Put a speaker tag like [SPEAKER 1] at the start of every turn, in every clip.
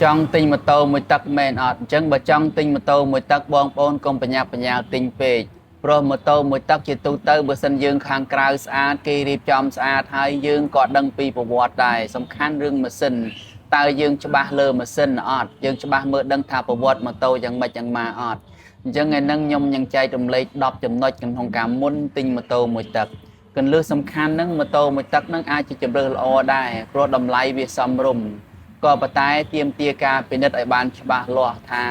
[SPEAKER 1] trong tinh mà tô mới tắc men ọt chẳng bà trong tinh mà tô mới tắc bong bôn công bả nhà tinh pê pro mà tô mới tắc chỉ tu tơ bữa sân dương khang krau sa kê riệp chom sa hai dương cọt đăng pi bộ vọt đài song khăn rương mà sinh tao dương cho ba lơ mà sinh ọt dương cho ba mưa đăng thả bộ vọt mà tô chẳng bạch chẳng mà ọt chẳng ngày nâng nhom nhang chay trồng lấy đọc chấm nói chẳng hồng cảm muốn tinh mà tô mới tắc cần lư song khăn nâng mà tô mới tắc nâng ai chỉ chấm rơ lo đài pro đầm lay vì xăm rumก็ปตายเตรียมเตียกาเป็นนัดไอบานฉบับหลอกทา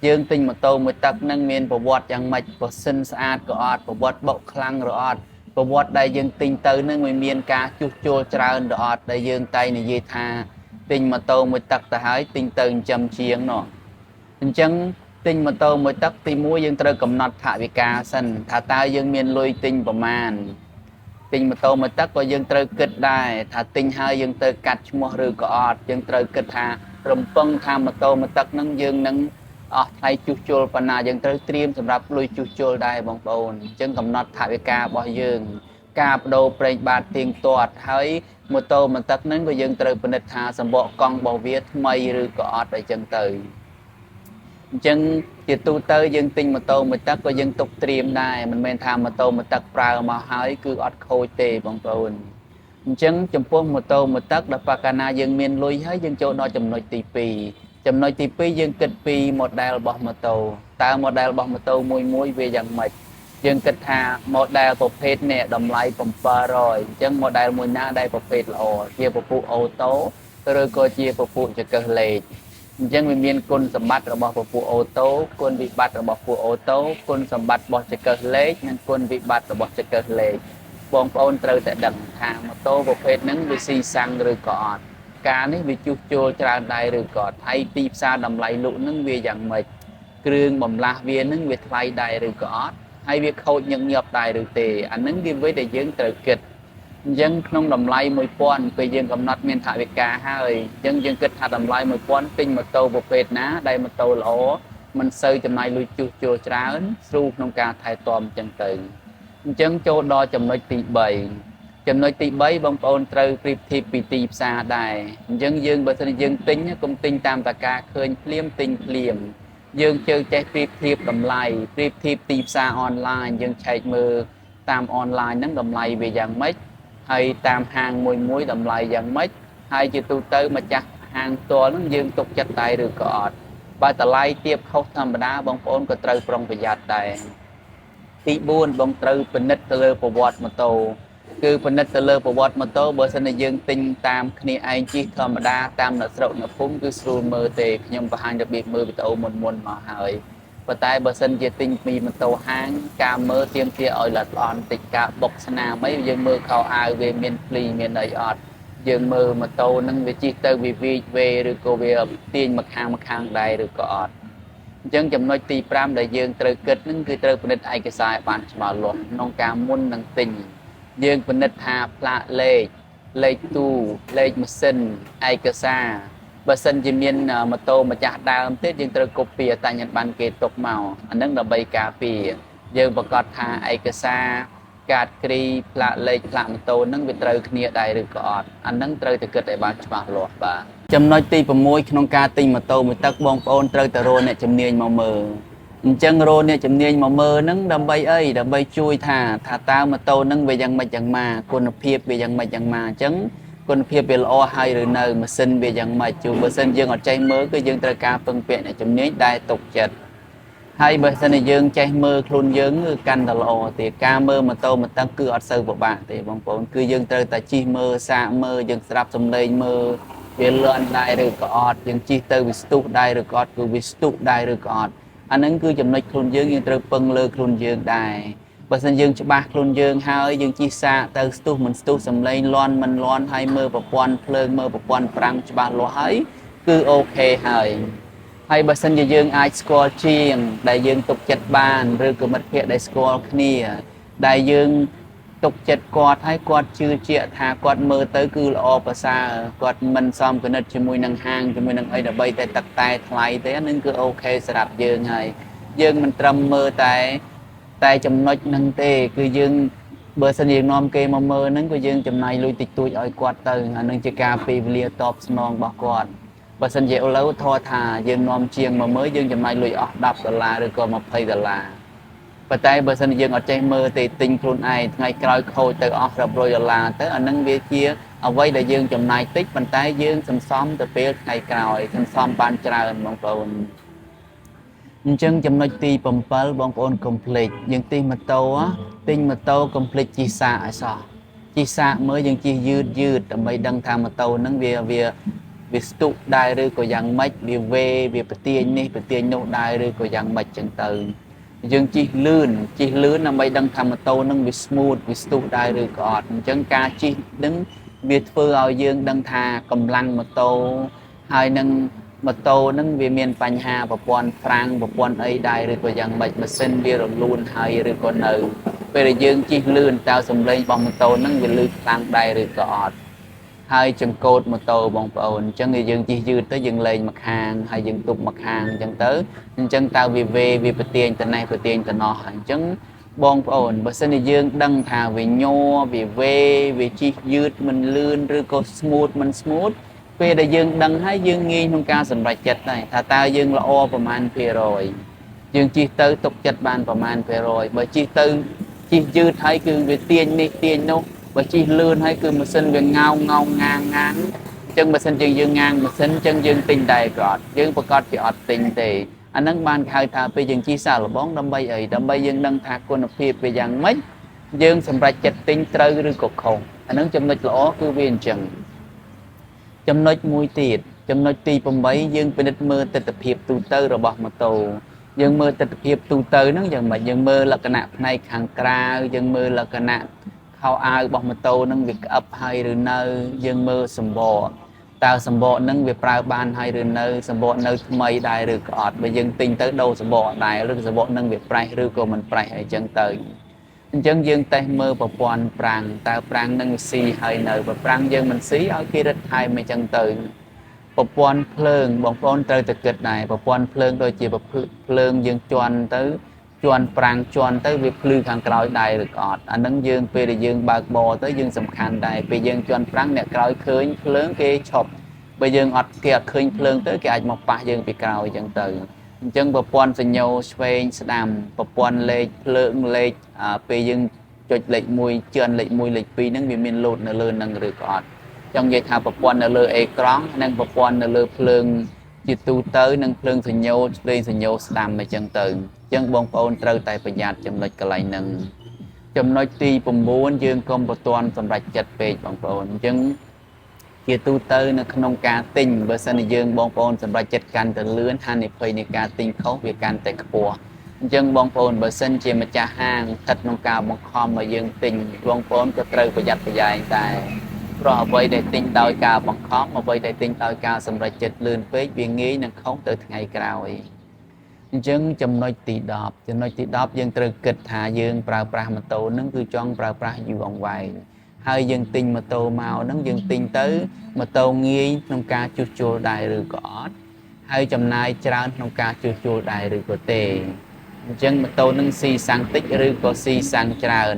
[SPEAKER 1] ยื่งติงมาโตมาตักนั่งเมียนประวัติยังไม่ประสินสะอาดก็อดประวัติบกคลังรอดประวัติได้ยื่งติงเตอนั่งไม่เมียนกาจุโจจราอนรอดได้ยื่งไตในเยธาติงมาโตมาตักแต่หายติงเติงจำเชียงเนาะจังติงมาโตมาตักตีมัวยังเตอกำนัดถาวิกาสันถ้าตายยังเมียนลอยติงประมาณติงมาโตมาตักก็ยังเตอเกิดได้ถ้าติงหายยังเตอกัดชั่วโมงหรือก็อดยังเตอเกิดหารมปังทำมาโตมาตักนั่งยังนั่งไทยจุโจลปนายังเตอเตรียมสำหรับลุยจุโจลได้บางปอนจึงกำนัดถาวิกาบ่ยังกาบโดเปรย์บาดเตียงตัวให้มาโตมาตักนั้นก็ยังเตอปนิธาสมบกองบ่เวียดไม่หรือก็อดได้จังเตอจังจิตตูเตอยังติงมาโตมาตักก็ยังตกเตรียมได้มันเป็นทำมาโตมาตักปลามาหายคืออดโคเตบางปอนจังจำพวกมาโตมาตักดับปากานายังเมียนลุยให้ยังโจนอจำนวนตีปีจำนวนตีปียังเกิดปีโมเดลบอกมาโตตาโมเดลบอกมาโตมวยมวยเวียยังไม่ยังเกิดหาโมเดลประเภทเนี่ยดำไล่ผมปลารอยจังโมเดลมวยหน้าได้ประเภทละอเชียประปุโอโต้หรือก็เชียประปุจะเกิดเลยยังมีคนสมบัติระบบผู้โอโต้คนวิบัติระบบผู้โอโต้คนสมบัติบอกจะเกิดเล็กนั่นคนวิบัติระบบจะเกิดเล็กบองปอนเตอแต่ดังทางมาโตประเภทนั้นวิซีซังหรือกอดการนี้วิจุโจจราได้หรือกอดให้ตีซาดำไหลลุนั่งเวียอย่างไม่เครื่องบ่มลาเวียนั่งเวียไฟได้หรือกอดให้เวียเขายังเงียบได้หรือเตะอันนั้นกินไว้แต่ยังเตอเกิดยังน้องดำไล่มวยป้อนไปยังกำนัดเมียนถาวิกาให้ยังเกิดหาดำไล่มวยป้อนติ้งมาโตประเภทนะได้มาโตหล่อมันเซยจำนายลุยจุโจจราสู้น้องการถ่ายตอมจังเตยจังโจดอจำนวนตีใบจำนวนตีใบบางปอนเตอปริบทีปีตีซาได้ยังเบอร์สนยังติ้งกลมติ้งตามตะกาเคยเลี่ยมติ้งเลี่ยมยังเจอใจปริบทีดำไล่ปริบทีตีซาออนไลน์ยังใช้มือตามออนไลน์นั่งดำไล่ไปอย่างไม่ให้ตามห่างมวยดำไล่อย่างไม่ให้จิตตูเตอร์มาจากห่างตัวนั่งยังตกจัดตายหรือกอดบาตะไลเทียบเขาธรรมดาบางปอนก็เตอปรองประหยัดได้ตีบุญบางเตอเป็นนัดเตอร์ประวัติมาโตคือเป็นนัดเตอร์ประวัติมาโตเบอร์สนยังติงตามคณีไอจีธรรมดาตามนัดสระนัดพุ่งคือสูมือเตะยมประหารจะบีบมือไปโตมนมาหายปะตายเบอร์สนจะติงมีมาโตห้างการมือเตรียมเทียอ่อยหลัดอ่อนติดกาบกสนาไม่ยังมือเขาอาเวเมียนพลีเมียนไออดยังมือมาโตนั่งวิจิเตอร์วีเวหรือโกเวตีนมาค้างได้หรือก็อดยังจำนวนตีปรามได้ยังเตอเกิดนั่นคือเตอเป็นนัดไอกระสายปานฉบับหลวงน้องการมุ่นนังติงยังเป็นนัดหาพระเลขตู้เลขมาสินไอกระซาบะเซนจะมีนมาโตมาจากดาวเทศยังเตอกบเปียแต่ยันบันเกตกเมาอันนั้นเราใบกาปียังประกอบหาไอกระซากาดกรีพระเลขพระมาโตนั่งเป็นเตอเนียได้หรือก็อดอันนั้นเตอจะเกิดไอบานฉบับหลวงบ่าจำนวนตีประมวยขนมกาติงมาโตมาตักบองปอนเตอแต่โรเนี่ยจำเนียนมาเมอจังโรเนี่ยจำเนียนมาเมอนั่งดำใบดำใบช่วยท่าตามาโตนั่งไปยังมาจังมาคนเพียบไปยังมาจังมาจังคนเพียบเป็นอ้อให้หรือเนยมาเส้นไปยังมาจูเบอร์เส้นยังอดใจเมื่อก็ยังตระการเปิงเปะเนี่ยจำเนียนได้ตกจัดให้เบอร์เส้นยังใจเมื่อคลุนยังกันตลอดแต่การเมื่อมาโตมาตั้งคืออดเซอร์บบางแต่บางปอนคือยังตระแต่ชีเมื่อสะเมื่อยังสลับสมเลยเมื่อเวลอนได้หรือก็อดยังจีเตอร์วิสตุได้หรือก็อดคือวิสตุได้หรือก็อดอันนั้นคือจำนวนคลุนยังตระเปิงเลยคลุนยังได้บางส่วนยังจะบาคลุนยังหายยังจีซาเตอร์สตุมันสตุสำเลยร้อนมันร้อนให้เมื่อประปอนเพลิงเมื่อประปอนปรังจะบาล้อให้คือโอเคให้บางส่วนยังไอสกอร์จีงได้ยังตกจัดบ้านหรือก็มัดเพียได้สกอร์นี่ได้ยังตกจัดกอดให้กอดชื่อเจียทากอดมือเตอคือออภาษากอดมันซ้อมกันนัดจมูกนางห้างจมูกนางไอเดบแต่ตักตายทลายแต่นั่นคือโอเคสลับยังไงยังมันตรำมือแต่จำนวนนั่งเตะคือยังเบอร์สนิทนอมเกมมือนั่นก็ยังจำนายลุยติดตัวอ้อยกอดเตออันนั้นจะการปีเรียตอบสนองบอกกอด បើសិនជាឥឡូវធរថាយើងនាំជាងមកមើលយើងចំណាយលុយអស់$10ឬក៏$20ប៉ុន្តែបើសិនយើងអត់ចេះមើលទេទិញខ្លួនឯងថ្ងៃក្រោយខូចទៅអស់$100ទៅអានឹងវាជាអ្វីដែលយើងចំណាយតិចប៉ុន្តែយើងសន្សំទៅពេលថ្ងៃក្រោយសន្សំបានច្រើនបងប្អូនអញ្ចឹងចំណុចទី7បងប្អូនកុំភ្លេចយើងទិញម៉ូតូទិញម៉ូតូកុំភ្លេចជិះសាកឲ្យសោះជិះសាកមើលយើងជិះយឺតដើម្បីដឹងថាម៉ូតូហ្នឹងវាស្ទុកដែរឬក៏យ៉ាងម៉េចវាវេវាប្រទាញនេះប្រទាញនោះដែរឬក៏យ៉ាងម៉េចចឹងទៅយើងជិះលឿនដើម្បីដឹងថាម៉ូតូនឹងវា smooth វាស្ទុះដែរឬក៏អត់អញ្ចឹងការជិះនឹងវាធ្វើឲ្យយើងដឹងថាកម្លាំងម៉ូតូហើយនឹងម៉ូតូនឹងវាមានបញ្ហាប្រព័ន្ធហ្វ្រាំងប្រព័ន្ធអីដែរឬក៏យ៉ាងម៉េចម៉ាស៊ីនវារលូនហើយឬក៏នៅពេលដែលយើងជិះលឿនតើសំឡេងរបស់ម៉ូតូនឹងវាលឺខ្លាំងដែរឬក៏អត់ហើយចង្កូតម៉ូតូបងប្អូនអញ្ចឹងយើងជិះយឺតទៅយើងលែងមកខាងហើយយើងទប់មកខាងអញ្ចឹងទៅអញ្ចឹងតើវាវេវាប្រទាញទៅនេះប្រទាញទៅនោះអញ្ចឹងបងប្អូនបើសិនជាយើងដឹងថាវាញ័រវាវេវាជិះយឺតមិនលឿនឬក៏ smooth មិន smooth ពេលដែលយើងដឹងហើយយើងងាយក្នុងការសម្រេចចិត្តដែរថាតើយើងល្អប្រមាណភាគរយយើងជិះទៅទុកចិត្តបានប្រមាណភាគរយបើជិះទៅជិះយឺតហើយគឺវាទាញនេះទាញនោះបើជិះលឿនហើយគឺម៉ាស៊ីនវាងោងងាងអញ្ចឹងបើសិនជាយើងងាងម៉ាស៊ីនអញ្ចឹងយើងទិញដែរក៏អត់យើងប្រកាសជាអត់ទិញទេអាហ្នឹងបានហៅថាពេលយើងជិះសាកល្បងដើម្បីអីដើម្បីយើងដឹងថាគុណភាពវាយ៉ាងម៉េចយើងសម្រេចចិត្តទិញត្រូវឬក៏ខុសអាហ្នឹងចំណុចល្អគឺវាអញ្ចឹងចំណុចមួយទៀតចំណុចទី8យើងពិនិត្យមើលទិដ្ឋភាពទូទៅរបស់ម៉ូតូយើងមើលទិដ្ឋភាពទូទៅហ្នឹងយ៉ាងម៉េចយើងមើលលក្ខណៈផ្នែកខាងក្រៅយើងមើលលក្ខណៈខោអាវរបស់ម៉ូតូហ្នឹងវាក្អឹបហើយឬនៅយើងមើលសម្បកតើសម្បកហ្នឹងវាប្រើបានហើយឬនៅសម្បកនៅថ្មីដែរឬក៏អត់បើយើងទិញទៅដូរសម្បកដែរឬសម្បកហ្នឹងវាប្រេះឬក៏មិនប្រេះអីចឹងទៅអញ្ចឹងយើងតេស្តមើលប្រព័ន្ធប្រាំងតើប្រាំងហ្នឹងវាស៊ីហើយនៅបើប្រាំងយើងមិនស៊ីឲ្យគេរឹតថែមអីចឹងទៅប្រព័ន្ធភ្លើងបងប្អូនត្រូវតែគិតដែរប្រព័ន្ធភ្លើងដូចជាភ្លើងយើងជន់ទៅជន់ប្រាំងជន់ទៅវាភ្លឺខាងក្រោយដែរឬក៏អត់អាហ្នឹងយើងពេលដែលយើងបើកបរទៅយើងសំខាន់ដែរពេលយើងជន់ប្រាំងអ្នកក្រោយឃើញភ្លើងគេឈប់បើយើងអត់គេអត់ឃើញភ្លើងទៅគេអាចមកប៉ះយើងពីក្រោយអញ្ចឹងទៅអញ្ចឹងប្រព័ន្ធសញ្ញោឆ្វេងស្ដាំប្រព័ន្ធលេខភ្លើងលេខពេលយើងចុចលេខ1ជឿនលេខ1លេខ2ហ្នឹងវាមានលោតនៅលើហ្នឹងឬក៏អត់ចង់និយាយថាប្រព័ន្ធនៅលើអេក្រង់និងប្រព័ន្ធនៅលើភ្លើងជាទូទៅនិងភ្លើងសញ្ញោឆ្វេងសញ្ញោស្ដាំអញ្ចឹងទៅអញ្ចឹងបងប្អូនត្រូវតែប្រយ័ត្នចំណុចកន្លែងហ្នឹងចំណុចទី9យើងកុំប្រទាន់សម្រេចចិត្តពេកបងប្អូនអញ្ចឹងជាទូទៅនៅក្នុងការទិញបើសិនជាយើងបងប្អូនសម្រេចចិត្តកាន់តែលឿនហានិភ័យនៃការទិញខុសវាកាន់តែខ្ពស់អញ្ចឹងបងប្អូនបើសិនជាម្ចាស់ហាងស្ថិតក្នុងការបង្ខំឲ្យយើងទិញបងប្អូនក៏ត្រូវប្រយ័ត្នប្រយែងដែរព្រោះអ្វីដែលទិញដោយការបង្ខំអ្វីដែលទិញដោយការសម្រេចចិត្តលឿនពេកវាងាយនឹងខុសទៅថ្ងៃក្រោយអញ្ចឹងចំណុចទី10យើងត្រូវគិតថាយើងប្រើប្រាស់ម៉ូតូនឹងគឺចង់ប្រើប្រាស់យូរអង្វែងហើយយើងទិញម៉ូតូមកហ្នឹងយើងទិញទៅម៉ូតូងាយក្នុងការជួសជុលដែរឬក៏អត់ហើយចំណាយច្រើនក្នុងការជួសជុលដែរឬក៏ទេអញ្ចឹងម៉ូតូនឹងស៊ីសាំងតិចឬក៏ស៊ីសាំងច្រើន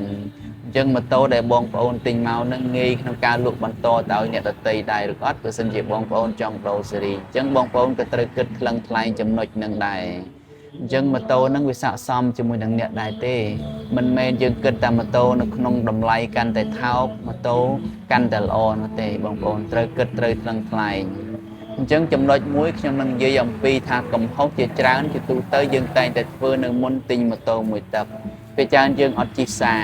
[SPEAKER 1] អញ្ចឹងម៉ូតូដែលបងប្អូនទិញមកនឹងងាយក្នុងការលក់បន្តទៅឲ្យអ្នកដទៃដែរឬក៏អត់បើសិនជាបងប្អូនចង់ប្រូស៊េរីអញ្ចឹងបងប្អូនក៏ត្រូវគិតថ្លឹងថ្លែងចំណុចនឹងដែរអញ្ចឹងម៉ូតូហ្នឹងវាស័ក្តិសមជាមួយនឹងអ្នកដែរទេមិនមែនយើងគិតតែម៉ូតូនៅក្នុងតម្លៃកាន់តែថោកម៉ូតូកាន់តែល្អនោះទេបងប្អូនត្រូវគិតត្រូវថ្លឹងថ្លែងអញ្ចឹងចំណុចមួយខ្ញុំនឹងនិយាយអំពីថាកំហុសជាច្រើនជាទូទៅយើងតែងតែធ្វើនៅមុនទិញម៉ូតូមួយទឹកពេលច្រើនយើងអត់ជិះសា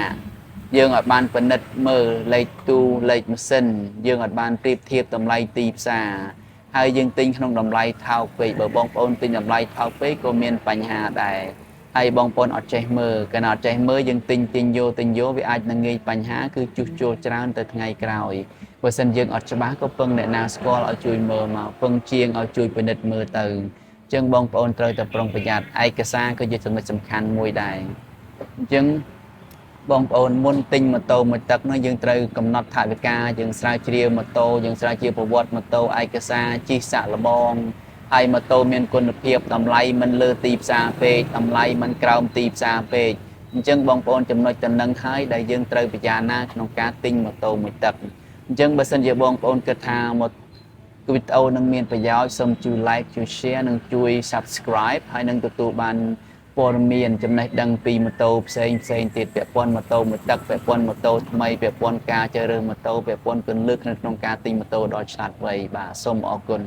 [SPEAKER 1] យើងអត់បានពិនិត្យមើលលេខទូលេខម៉ាស៊ីនយើងអត់បានប្រៀបធៀបតម្លៃទីផ្សារហើយយើងទិញក្នុងតម្លៃថោកពេកបើបងប្អូនទិញតម្លៃថោកពេកក៏មានបញ្ហាដែរហើយបងប្អូនអត់ចេះមើលកាលណាអត់ចេះមើលយើងទិញយកវាអាចនឹងងាយបញ្ហាគឺជួសជុលច្រើនទៅថ្ងៃក្រោយបើសិនយើងអត់ច្បាស់ក៏ពឹងអ្នកណាស្គាល់ឲ្យជួយមើលមកពឹងជាងឲ្យជួយពិនិត្យមើលទៅអញ្ចឹងបងប្អូនត្រូវតែប្រុងប្រយ័ត្នឯកសារក៏ជាចំណុចសំខាន់មួយដែរអញ្ចឹងបងប្អូនមុនទិញម៉ូតូមួយទឹកនោះយើងត្រូវកំណត់ថវិកាយើងស្រាវជ្រាវម៉ូតូយើងស្រាវជ្រាវប្រវត្តិម៉ូតូឯកសារជិះសាក់លបងហើយម៉ូតូមានគុណភាពតម្លៃមិនលើទីផ្សារពេកតម្លៃមិនក្រោមទីផ្សារពេកអញ្ចឹងបងប្អូនចំណុចតំណឹងហើយដែលយើងត្រូវពិចារណាក្នុងការទិញម៉ូតូមួយទឹកអញ្ចឹងបើសិនជាបងប្អូនគិតថា គឺវីដេអូនឹងមានប្រយោជន៍សូមជួយ like ជួយ share និងជួយ subscribe ហើយនឹងទទួលបានព័ត៌មានចំណេះដឹងពីម៉ូតូផ្សេងទៀតពាក់ព័ន្ធម៉ូតូមួយទឹកពាក់ព័ន្ធម៉ូតូថ្មីពាក់ព័ន្ធការជ្រើសរើសម៉ូតូពាក់ព័ន្ធគន្លឹះនៅក្នុងការទិញម៉ូតូដ៏ឆ្លាតវៃបាទសូមអរគុណ